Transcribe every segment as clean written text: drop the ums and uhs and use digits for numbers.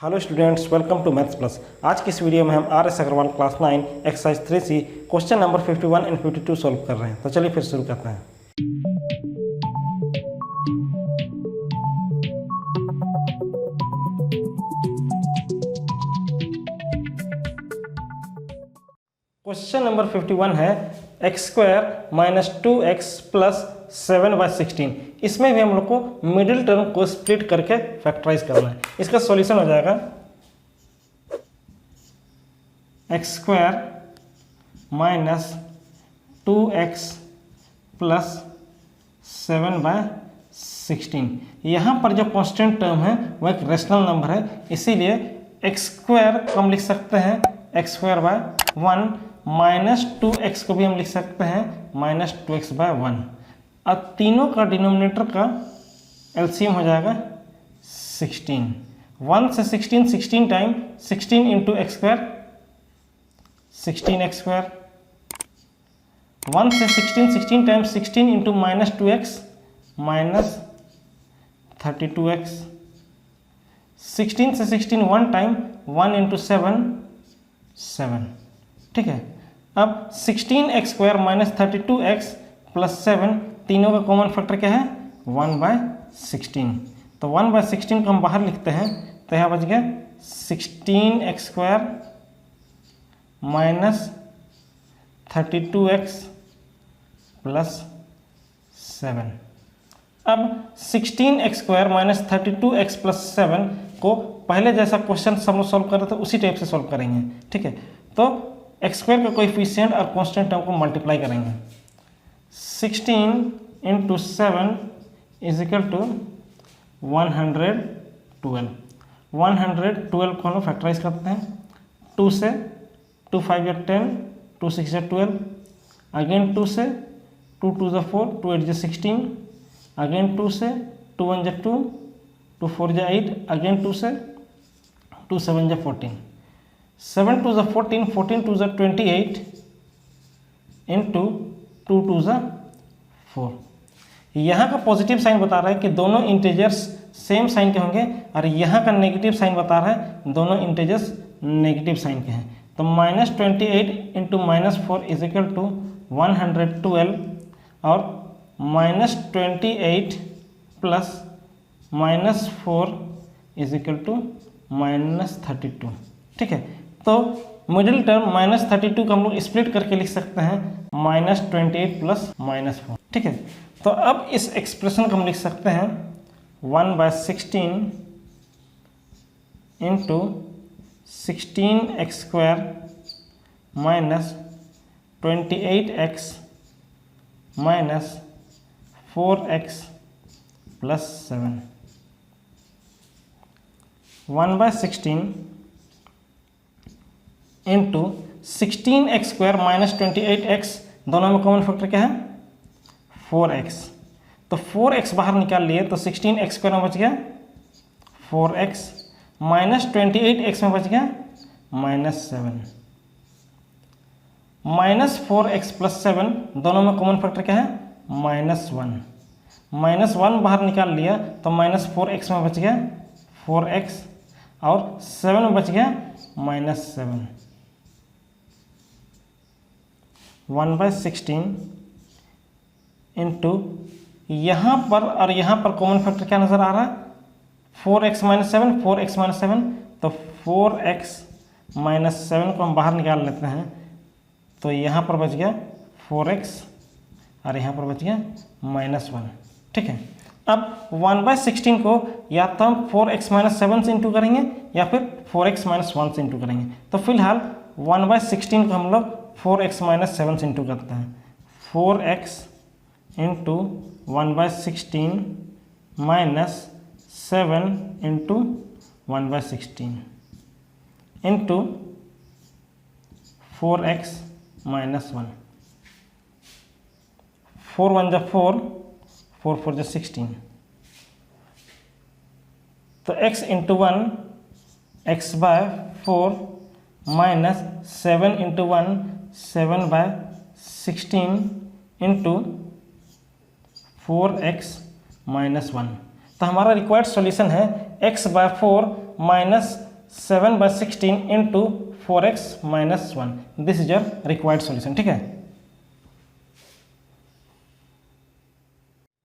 Hello students, welcome to maths plus. आज की इस वीडियो में हम RS Agarwal class 9 exercise 3C question number 51 and 52 solve कर रहे हैं। तो चलिए फिर शुरू करते हैं। क्वेश्चन नंबर 51 है x² माइनस 2x प्लस 7/16। इसमें भी हम लोग को मिडिल टर्म को स्प्लिट करके फैक्टराइज करना है। इसका सॉल्यूशन हो जाएगा x² माइनस 2x प्लस 7/16। यहाँ पर जो कांस्टेंट टर्म है वह एक रेशनल नंबर है, इसीलिए x² को हम लिख सकते हैं x²/1 माइनस 2x को भी हम लिख सकते हैं माइनस 2x/1। अब तीनों का डिनोमिनेटर का एलसीएम हो जाएगा 16। 1 से 16 टाइम 16 इंटू x², 16x²। 1 से 16 time 16 into minus 2x, minus 32x। 16 से 16 1 टाइम 1 इंटू 7, 7। ठीक है। अब 16x² माइनस 32x प्लस 7, तीनों का कॉमन फैक्टर क्या है 1/16। तो 1/16 को हम बाहर लिखते हैं, तो यहाँ बच गया 16x² माइनस 32x प्लस 7। अब 16x² माइनस 32x प्लस 7 को पहले जैसा क्वेश्चन सब लोग सॉल्व कर रहे थे उसी टाइप से सॉल्व करेंगे। ठीक है। तो x² का कोएफिशिएंट और कांस्टेंट टर्म को मल्टीप्लाई करेंगे। 16 इंटू 7 इज इक्वल टू 112। 112 को हम फैक्टराइज करते हैं। 2 से 2 5 या 10, 2 6 या 12, अगेन 2 से 2 2 या 4, 2 8 या 16, अगेन 2 से 2 1 या 2, 2 4 या 8, अगेन 2 से 2 7 या 14, 7 2 या 14, 14 2 या 28 इंटू 2 2 या 4। यहाँ का पॉजिटिव साइन बता रहा है कि दोनों इंटीजर्स सेम साइन के होंगे, और यहाँ का नेगेटिव साइन बता रहा है दोनों इंटीजर्स नेगेटिव साइन के हैं। तो minus 28 into minus 4 is equal to 112, और minus 28 plus minus 4 is equal to minus 32। ठीक है। तो मिडिल टर्म माइनस 32 को हम लोग स्प्लिट करके लिख सकते हैं माइनस 28 प्लस माइनस 4। ठीक है। तो अब इस एक्सप्रेशन को हम लिख सकते हैं 1/16 into 16x² minus 28x minus 4x plus 7। 1/16 into 16x² minus 28x, दोनों में कॉमन फैक्टर क्या है 4x। तो 4x बाहर निकाल लिए तो 16x² में बच गया 4x, माइनस 28x में बच गया माइनस 7। माइनस 4x प्लस 7, दोनों में कॉमन फैक्टर क्या है माइनस 1। माइनस 1 बाहर निकाल लिया तो माइनस 4x में बच गया 4x, और 7 में बच गया माइनस 7। 1/16 इंटू यहाँ पर और यहाँ पर कॉमन फैक्टर क्या नज़र आ रहा है 4x माइनस 7, 4x माइनस 7। तो 4x माइनस 7 को हम बाहर निकाल लेते हैं, तो यहाँ पर बच गया 4x और यहाँ पर बच गया माइनस 1। ठीक है। अब 1/16 को या तो हम 4x माइनस 7 से इंटू करेंगे या फिर 4x माइनस 1 से इंटू करेंगे। तो फिलहाल 1/16 को हम लोग 4x माइनस 7 से इंटू करते हैं। 4x into 1/16 minus 7 into 1/16 into 4x minus 1। 4 1 जा 4, 4 4 जा 16। तो x into 1 x/4 minus 7 into 1 7/16 into 4x minus 1। तो हमारा रिक्वायर्ड सॉल्यूशन है x/4 -7/16 into 4x - 1। This is your required solution. ठीक है,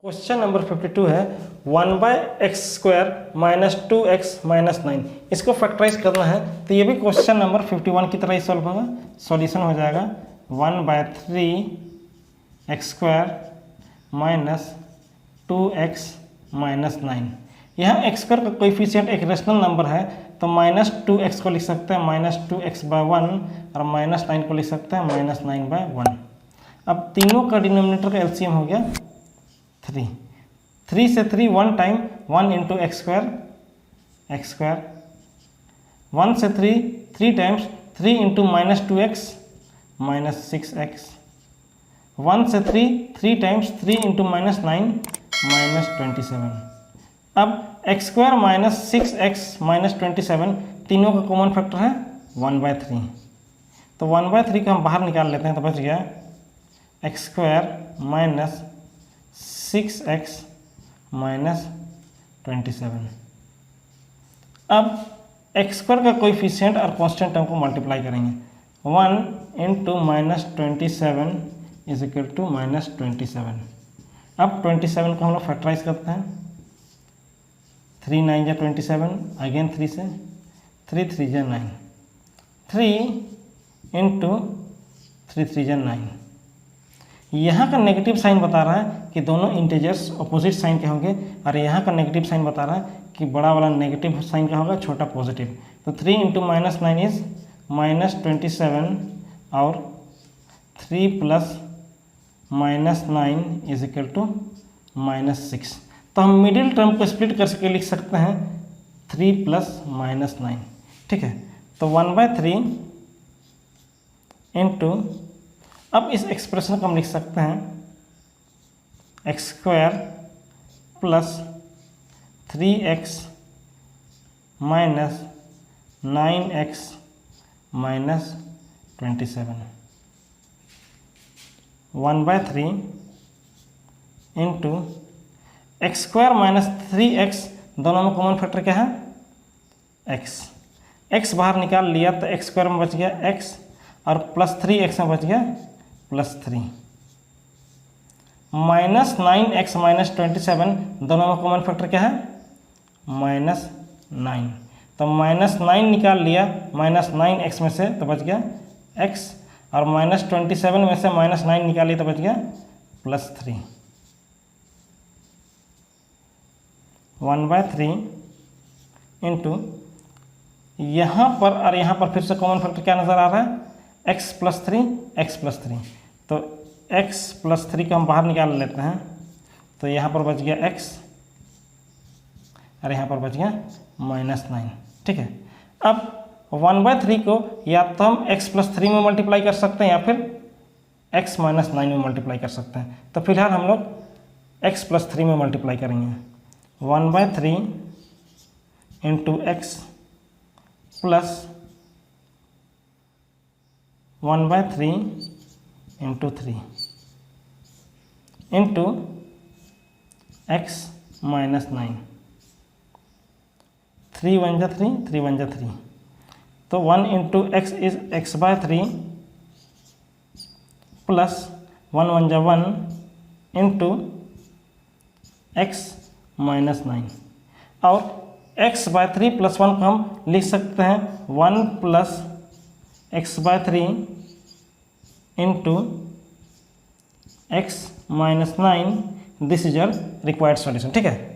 क्वेश्चन नंबर 52 है 1/x² - 2x - 9। इसको फैक्टराइज करना है, तो ये भी क्वेश्चन नंबर 51 की तरह ही सॉल्व होगा। सॉल्यूशन हो जाएगा 1/3x² - 2x - 9। यहाँ x² का कोएफिशिएंट एक रेशनल नंबर है, तो -2x को लिख सकते हैं -2x/1 और -9 को लिख सकते हैं -9/1। अब तीनों का डिनोमिनेटर का एलसीएम हो गया 3। 3 से 3 1 टाइम 1 इंटू x²। 1 से 3 टाइम्स 3 इंटू -2x -6x। 1 से 3 टाइम्स 3 इंटू -9 -27। अब x² - 6x -27 तीनों का कॉमन फैक्टर है 1/3। तो 1/3 का हम बाहर निकाल लेते हैं, तो बच गया x² - 6x -27। अब x² का कोएफिशिएंट और कांस्टेंट टर्म को मल्टीप्लाई करेंगे। 1 इंटू -27 इज इक्वल टू -27। अब 27 को हम लोग फैक्टराइज करते हैं। 3 9 जा 27, अगेन 3 से 3 3 जा 9। 3 इंटू 3 3 जा 9। यहाँ का नेगेटिव साइन बता रहा है कि दोनों इंटीजर्स अपोजिट साइन के होंगे, और यहाँ का नेगेटिव साइन बता रहा है कि बड़ा वाला नेगेटिव साइन का होगा, छोटा पॉजिटिव। तो 3 इंटू -9 इज -27 और 3 प्लस -9 इज इक्वल टू -6। तो हम मिडिल टर्म को स्प्लिट करके लिख सकते हैं 3 प्लस -9। ठीक है, तो 1/3 इंटू, अब इस एक्सप्रेशन को हम लिख सकते हैं x² plus 3x minus 9x minus 27। 1/3 into x² minus 3x, दोनों में कॉमन फैक्टर क्या है x। x बाहर निकाल लिया तो x² में बच गया x, और प्लस 3x में बच गया +3। -9x माइनस 27, दोनों में कॉमन फैक्टर क्या है -9। तो -9 निकाल लिया -9x में से, तो बच गया x, और -27 में से -9 निकाल लिया तो बच गया +3। 1/3 इंटू, यहाँ पर और यहाँ पर फिर से कॉमन फैक्टर क्या नज़र आ रहा है x + 3 x + 3। तो x + 3 को हम बाहर निकाल लेते हैं, तो यहाँ पर बच गया x और यहाँ पर बच गया -9। ठीक है, अब 1/3 को या तो हम x + 3 में मल्टीप्लाई कर सकते हैं या फिर x - 9 में मल्टीप्लाई कर सकते हैं। तो फिलहाल हम लोग x + 3 में मल्टीप्लाई करेंगे। 1/3 into x plus 1/3 into 3 into x minus 9। 3 1 जा 3, 3 1 जा 3, तो 1 into x is x/3 plus 1 1 जा 1 इंटू x माइनस 9। और x/3 + 1 को हम लिख सकते हैं 1 + x/3 into x minus 9। This is your required solution. ठीक है।